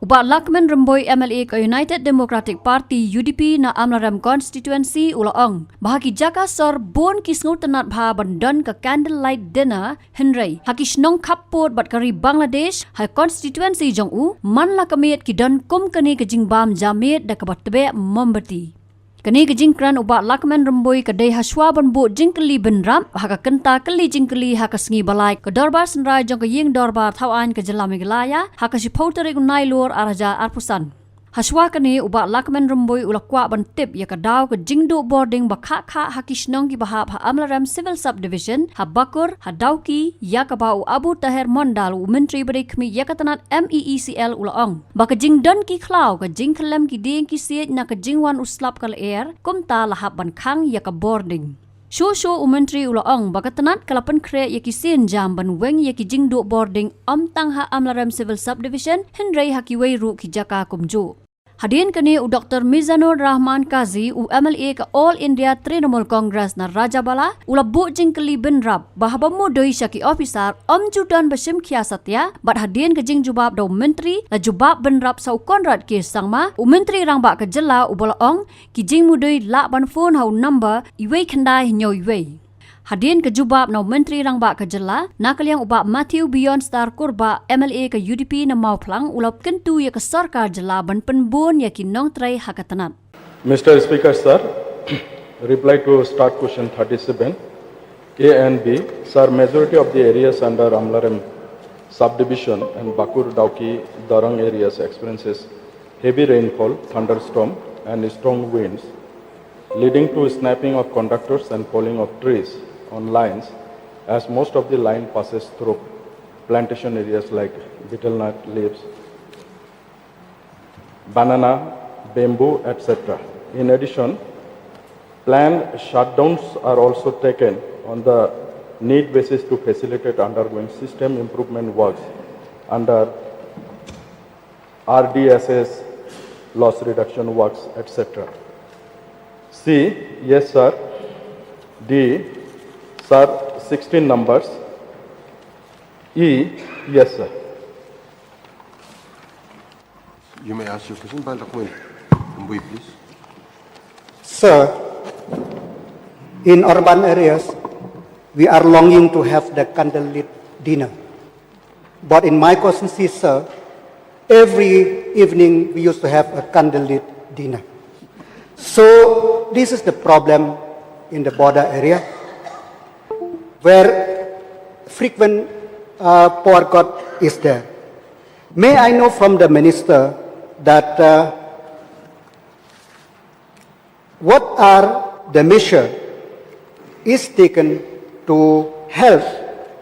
Uba Lakman Remboy MLA ke United Democratic Party UDP na Amlarem constituency ulaong. Bahagi jaka sor bon kisngu tenat bha bandan ke candlelight dinner Henry. Haki Shnong Khappud bat kari Bangladesh hai constituency jong u man la kemiet ki dan kum kani ke jing bam jamit da ke batbe membeti. Kani ke jingkran ubat Lakman Remboy ke dei haswa banbu jingkeli benram haka kenta keli jingkeli haka sengi balai ke dorbar senrai jong ke ying dorbar thawan ke jela Meghalaya haka si pautere gunai lur araja arpusan. Haswa kani ubat Lakman Remboy ulakwa bantip ya ke daw ke jingdu boarding bakha haki Shnong ki bahap ha Amlarem Civil Subdivision ha bakur ha dawki ya ke bau Abu Tahir Mondal u menteri beri kemi ya ke tanat MEECL ulaong. Ba ke jing don ki klau ke jing kelem ki ding ki siet na ke jingwan uslap kal air kumta lahap ban khang ya ke boarding. Shosho umentri ulaong bakatanat kalapan kre ya ki sin jam ban weng ya ki jingdu boarding tang ha Amlarem Civil Subdivision Henry haki wei ru ki jaka kumju. Hadirin kini u Dr. Mizanur Rahman Kazi u MLA ke All India Trinamool Congress na Rajabala ula bu jingkeli benrab bahaba mu doi syaki officer judan basim kia satya bat hadirin ke jing jubab do menteri la jubab benrab sau konrad ke sangma u menteri rang ba ke jela u bolaong ki jing mu doi la ban phone hau number iwei khandai nyoi wei. Hadirin ke jubab na menteri rang ba ke jela nakaliang ubak Matthew Beyond Star Kurba MLA ke UDP na mau plang ulap kentu ya ke sarkar jela ban penbun ya ki nong trai hakatanat. Mr. Speaker, sir, reply to start question 37, A and B. Sir, majority of the areas under Amlarem subdivision and Bakur Dauki Darang areas experiences heavy rainfall, thunderstorm and strong winds, leading to snapping of conductors and falling of trees on lines, as most of the line passes through plantation areas like betel nut leaves, banana, bamboo, etc. In addition, planned shutdowns are also taken on the need basis to facilitate undergoing system improvement works under RDSS, loss reduction works, etc. C, yes sir. D, sir, 16 numbers. E, yes sir. You may ask your question, Dr. Remboy, please. Sir, in urban areas, we are longing to have the candlelit dinner. But in my constituency, sir, every evening we used to have a candlelit dinner. So this is the problem in the border area, where frequent power cut is there. May I know from the minister that what are the measures is taken to help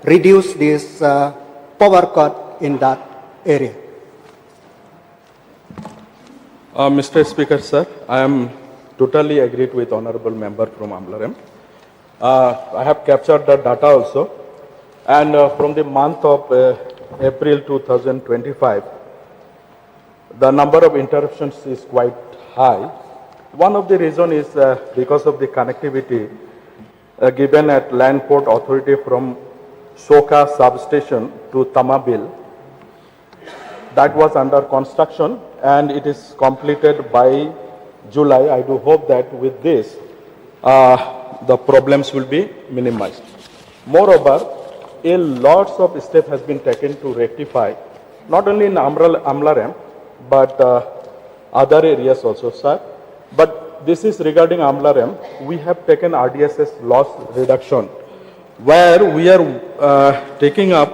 reduce this power cut in that area? Mr. Speaker, sir, I am totally agreed with honorable member from Amlarem. I have captured the data also, and from the month of April 2025, the number of interruptions is quite high. One of the reasons is because of the connectivity given at Land Port Authority from Soka Substation to Tamabil. That was under construction and it is completed by July. I do hope that with this, the problems will be minimized. Moreover, a lot of steps has been taken to rectify, not only in Amlarem, but other areas also, sir. But this is regarding Amlarem. We have taken RDSS loss reduction, where we are taking up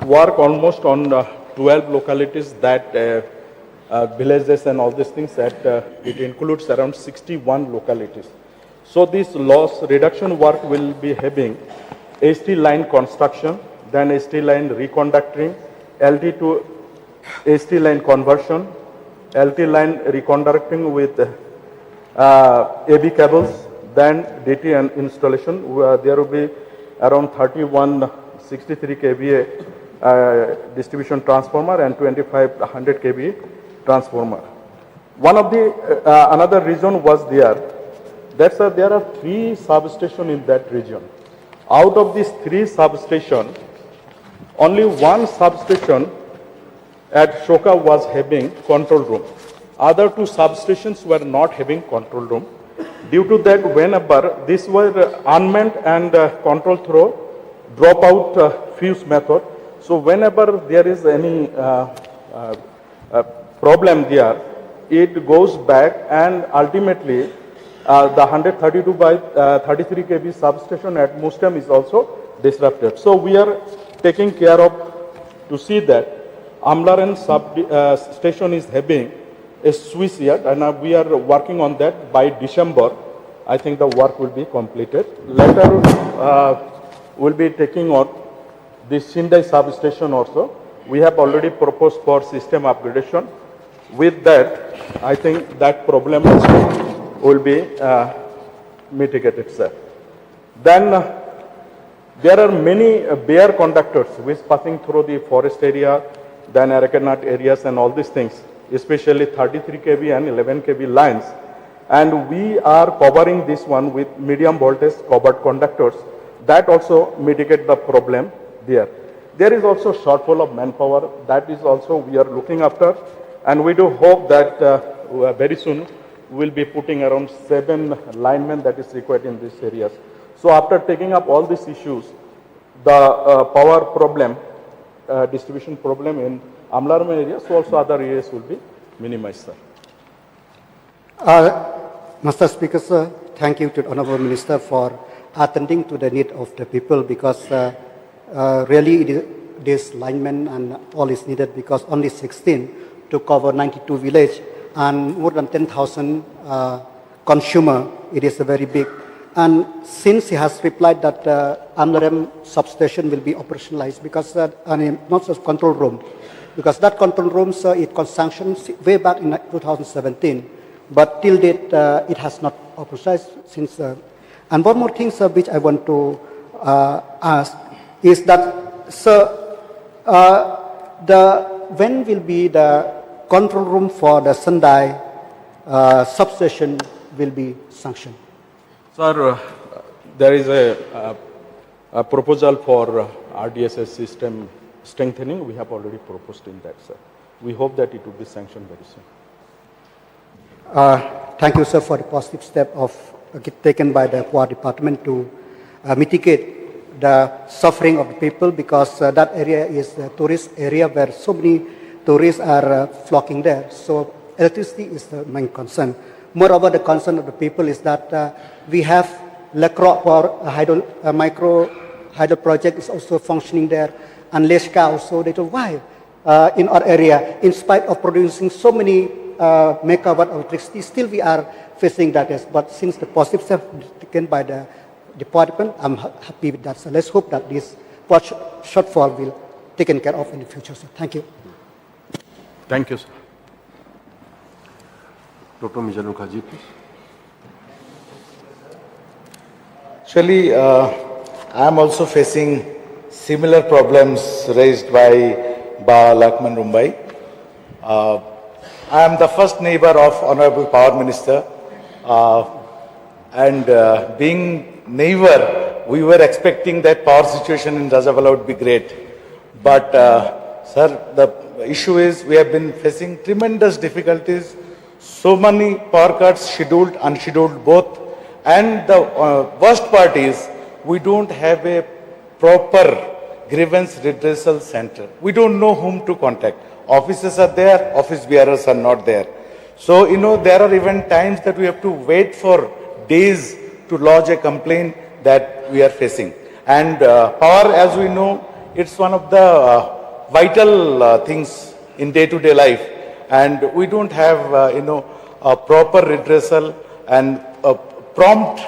work almost on 12 localities that villages and all these things that it includes around 61 localities. So this loss reduction work will be having HT line construction, then HT line reconducting, LT to HT line conversion, LT line reconducting with AB cables, then DT and installation. There will be around 3163 kVA distribution transformer and 2500 kVA transformer. One of the another reason was there are 3 substations in that region. Out of these 3 substations, only one substation at Shoka was having control room. Other two substations were not having control room. Due to that, whenever these were unmanned and controlled through dropout fuse method, so whenever there is any problem there, it goes back and ultimately the 132 by 33 kV substation at Mustam is also disrupted. So we are taking care of to see that Amlarem station is having a switch yard, and we are working on that. By December, I think the work will be completed. Later, we'll be taking on the Shindai substation also. We have already proposed for system upgradation. With that, I think that problem also will be mitigated, sir. Then there are many bare conductors which passing through the forest area, then Arakanat areas and all these things, especially 33 kV and 11 kV lines. And we are covering this one with medium voltage covered conductors. That also mitigate the problem there. There is also shortfall of manpower. That is also we are looking after. And we do hope that very soon we will be putting around 7 linemen that is required in these areas. So after taking up all these issues, the power problem, distribution problem in Amlarem area, so also other areas will be minimized, sir. Mr. Speaker, sir, thank you to the Honorable Minister for attending to the need of the people, because really this lineman and all is needed, because only 16 to cover 92 village and more than 10,000 consumer, it is a very big. And since he has replied that Amlarem substation will be operationalized, because not just control room, because that control room, sir, it was sanctioned way back in 2017, but till date it has not operationalized since. And one more thing, sir, which I want to ask is that, sir, when will be the control room for the Sendai substation will be sanctioned? Sir, there is a proposal for RDSS system strengthening. We have already proposed in that, sir. We hope that it will be sanctioned very soon. Thank you, sir, for the positive step of taken by the Power Department to mitigate the suffering of the people, because that area is a tourist area where so many tourists are flocking there. So electricity is the main concern. Moreover, the concern of the people is that we have Lekro for micro hydro project is also functioning there, and Leshka also. They told why in our area, in spite of producing so many megawatt of electricity, still we are facing that. But since the positive step taken by the department, I'm happy with that. So let's hope that this shortfall will be taken care of in the future. So thank you. Thank you, sir. Dr. Mijalun Khaji, please. Actually, I am also facing similar problems raised by Ba Lakman Rumbai. I am the first neighbor of Honorable Power Minister, and being neighbor, we were expecting that power situation in Rajabala would be great. But, sir, the issue is we have been facing tremendous difficulties. So many power cuts, scheduled, unscheduled both. And the worst part is we don't have a proper grievance redressal center. We don't know whom to contact. Officers are there, office bearers are not there. So, there are even times that we have to wait for days to lodge a complaint that we are facing. And power, as we know, it's one of the vital things in day-to-day life. And we don't have, a proper redressal and a prompt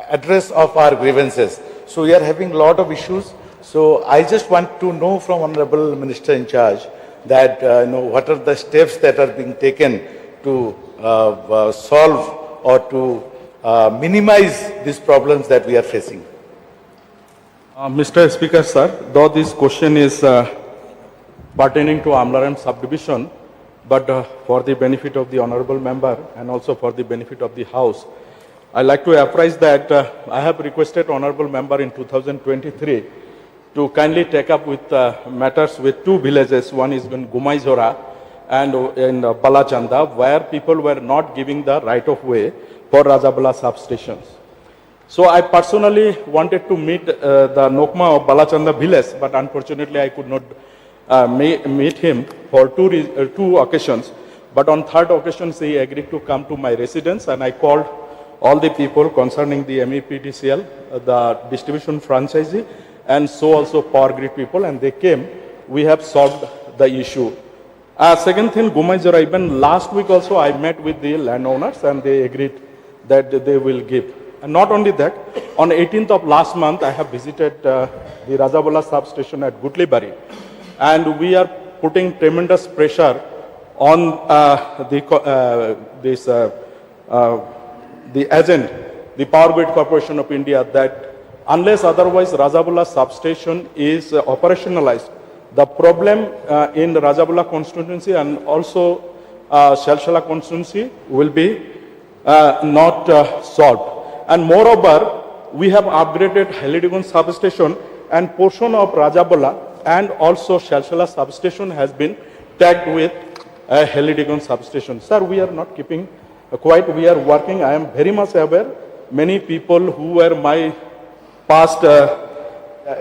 address of our grievances. So we are having a lot of issues. So I just want to know from Honorable Minister in charge that, what are the steps that are being taken to solve or to minimize these problems that we are facing. Mr. Speaker, sir, though this question is pertaining to Amlarem subdivision, but for the benefit of the honorable member and also for the benefit of the House, I like to apprise that I have requested honorable member in 2023 to kindly take up with matters with two villages. One is in Gumaizora and in Balachanda, where people were not giving the right of way for Rajabala substations. So I personally wanted to meet the Nokma of Balachanda village, but unfortunately I could not meet him for two occasions. But on third occasion, he agreed to come to my residence, and I called all the people concerning the MEPDCL, the distribution franchisee, and so also Power Grid people, and they came. We have solved the issue. Second thing, Gumaizora, even last week also I met with the landowners, and they agreed that they will give. And not only that, on 18th of last month, I have visited the Rajabala substation at Gutlibari, and we are putting tremendous pressure on the agent, the Power Grid Corporation of India, that unless otherwise Rajabala substation is operationalized, the problem in the Rajabala constituency and also Shalshala constituency will be not solved. And moreover, we have upgraded Helidigon substation, and portion of Rajabala and also Shalshala substation has been tagged with a Helidigon substation. Sir, we are not keeping quiet, we are working. I am very much aware. Many people who were my past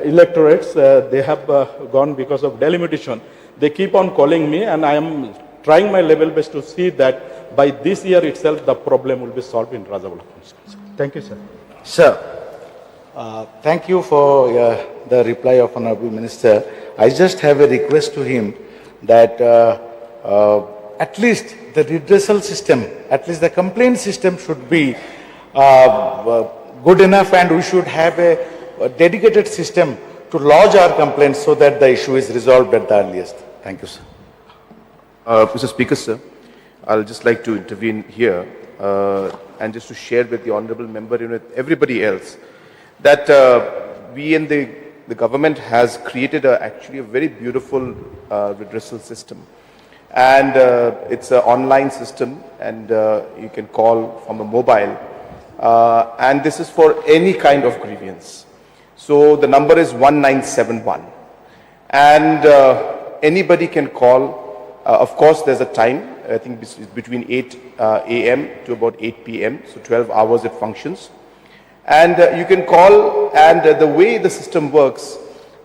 electorates, they have gone because of delimitation. They keep on calling me, and I am trying my level best to see that by this year itself the problem will be solved in Rajabala constituency. Thank you, sir. Sir, thank you for the reply of Honorable Minister. I just have a request to him that at least the redressal system, at least the complaint system should be good enough, and we should have a dedicated system to lodge our complaints so that the issue is resolved at the earliest. Thank you, sir. Mr. Speaker, sir, I'll just like to intervene here and just to share with the honourable member and with everybody else that we in the government has created actually a very beautiful redressal system. And it's an online system, and you can call from a mobile. And this is for any kind of grievance. So the number is 1971. And anybody can call. Of course, there's a time. I think it's between 8 a.m. to about 8 p.m. So 12 hours it functions. And you can call, and the way the system works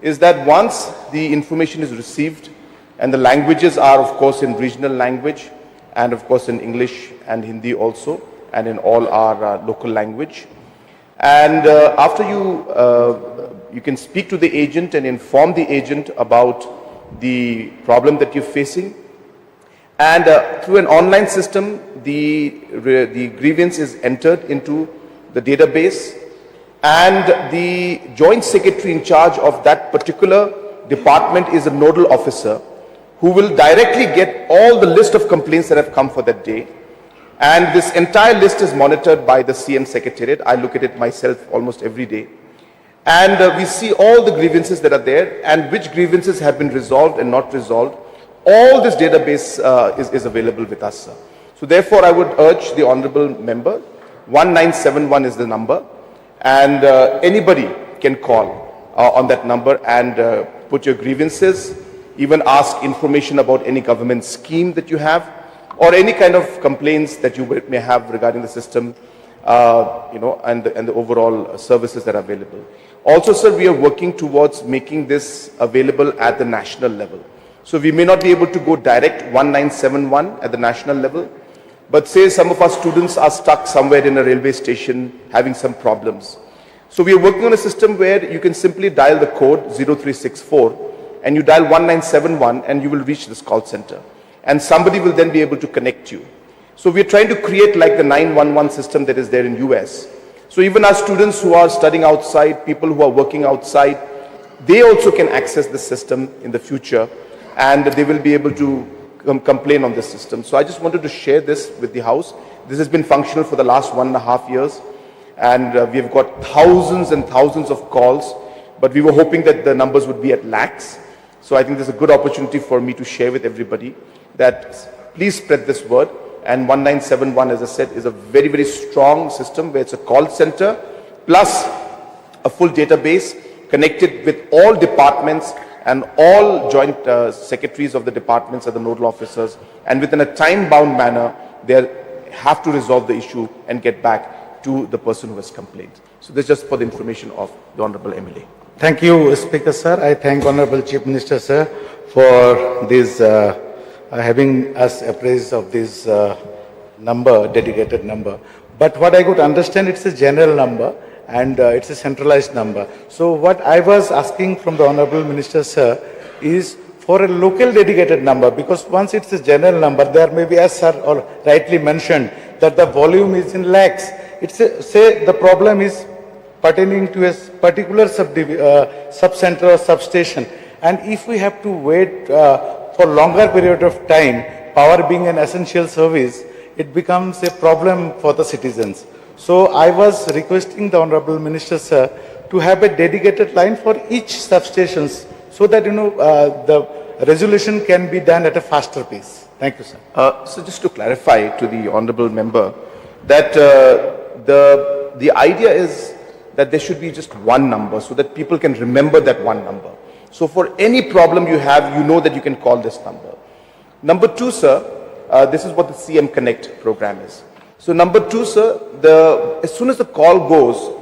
is that once the information is received, and the languages are, of course, in regional language, and of course in English and Hindi also, and in all our local language. And after you can speak to the agent and inform the agent about the problem that you're facing. And through an online system, the grievance is entered into the database, and the joint secretary in charge of that particular department is a nodal officer who will directly get all the list of complaints that have come for that day. And this entire list is monitored by the CM Secretariat. I look at it myself almost every day. And we see all the grievances that are there and which grievances have been resolved and not resolved. All this database is available with us, sir. So therefore, I would urge the honorable member, 1971 is the number, and anybody can call on that number and put your grievances, even ask information about any government scheme that you have, or any kind of complaints that you may have regarding the system, and the overall services that are available. Also, sir, we are working towards making this available at the national level. So we may not be able to go direct 1971 at the national level, but say some of our students are stuck somewhere in a railway station having some problems. So we are working on a system where you can simply dial the code 0364 and you dial 1971 and you will reach this call center. And somebody will then be able to connect you. So we are trying to create like the 911 system that is there in US. So even our students who are studying outside, people who are working outside, they also can access the system in the future, and they will be able to complain on this system. So I just wanted to share this with the House. This has been functional for the last 1.5 years, and we've got thousands and thousands of calls, but we were hoping that the numbers would be at lakhs. So I think there's a good opportunity for me to share with everybody that please spread this word. And 1971, as I said, is a very, very strong system where it's a call center plus a full database connected with all departments and all joint secretaries of the departments and the nodal officers, and within a time-bound manner, they have to resolve the issue and get back to the person who has complained. So this is just for the information of the Honorable MLA. Thank you, Speaker, sir. I thank Honorable Chief Minister, sir, for this having us appraised of this number, dedicated number. But what I could understand, it's a general number and it's a centralized number. So what I was asking from the Honorable Minister, sir, is for a local dedicated number, because once it's a general number, there may be, as sir rightly mentioned, that the volume is in lakhs. It's say the problem is pertaining to a particular sub-center or substation. And if we have to wait for longer period of time, power being an essential service, it becomes a problem for the citizens. So I was requesting the Honorable Minister, sir, to have a dedicated line for each substations so that, the resolution can be done at a faster pace. Thank you, sir. So just to clarify to the Honorable Member, that the idea is that there should be just one number so that people can remember that one number. So for any problem you have, you know that you can call this number. Number two, sir, this is what the CM Connect program is. So number two, sir, as soon as the call goes,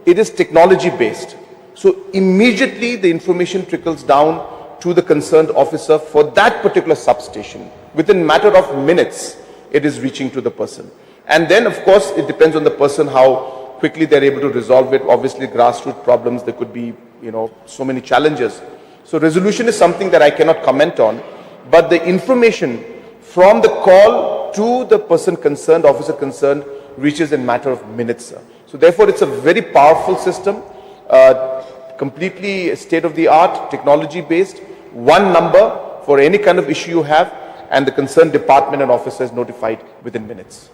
it is technology based. So immediately the information trickles down to the concerned officer for that particular substation. Within a matter of minutes, it is reaching to the person. And then, of course, it depends on the person how quickly they're able to resolve it. Obviously, grassroots problems, there could be, so many challenges. So resolution is something that I cannot comment on, but the information from the call to the person concerned, officer concerned, reaches in a matter of minutes, sir. So therefore, it's a very powerful system, completely state-of-the-art, technology-based, one number for any kind of issue you have, and the concerned department and officer is notified within minutes.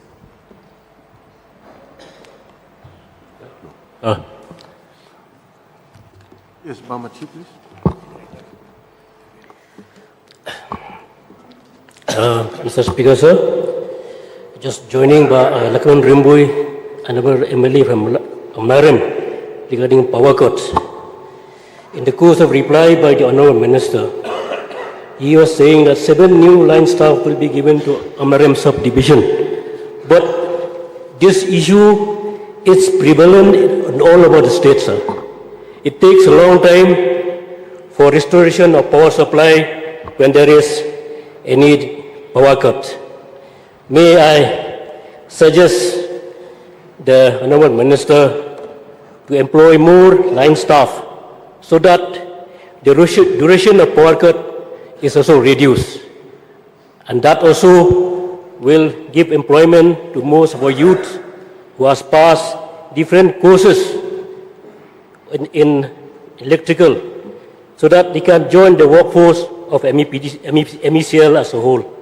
Yes, Bamachi, please. Mr. Speaker, sir, just joining by Lakman Rimbui, another MLA from Amlarem regarding power cuts. In the course of reply by the Honourable Minister, he was saying that 7 new line staff will be given to Amlarem subdivision. But this issue is prevalent in all over the state, sir. It takes a long time for restoration of power supply when there is any power cut. May I suggest the Honourable Minister to employ more line staff so that the duration of power cut is also reduced. And that also will give employment to most of our youth who has passed different courses in electrical so that they can join the workforce of MECL as a whole.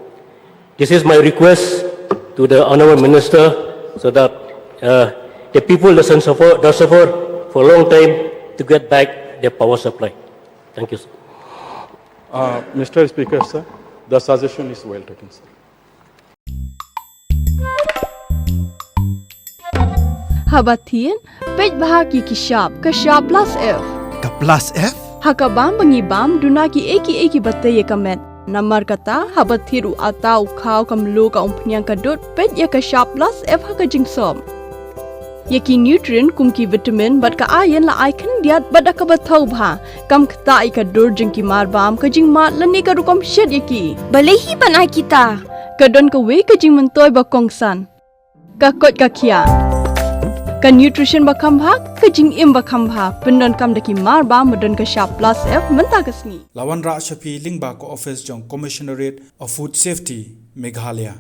This is my request to the Honourable Minister so that the people that suffer for a long time to get back their power supply. Thank you, sir. Mr. Speaker, sir, the suggestion is well taken, sir. Habatin, pej bahagi kishap plus F. Ka plus F? Hakabam bangibam dunaki eki batay kamet. Namar kata habathiru atau kau kamlu ka umpnyang kadut pej ya kishap plus F hakajing som. Yaki nutrient kumki vitamin bat ka ayan la icon diat bat akabatau bha. Kam kata ikadur jengki marbam kajing mat lani karukom shed yaki. Balehi banai kita. Kadon ka we kajing mentoy bakongsan. Kakot kakia. Ka nutrition bakam bha kajing im bakam bha pendon kam daki marba medon ka sharp plus F menta kasni. Lawan Rak Shafi Lingba ko office jong Commissionerate of Food Safety Meghalaya.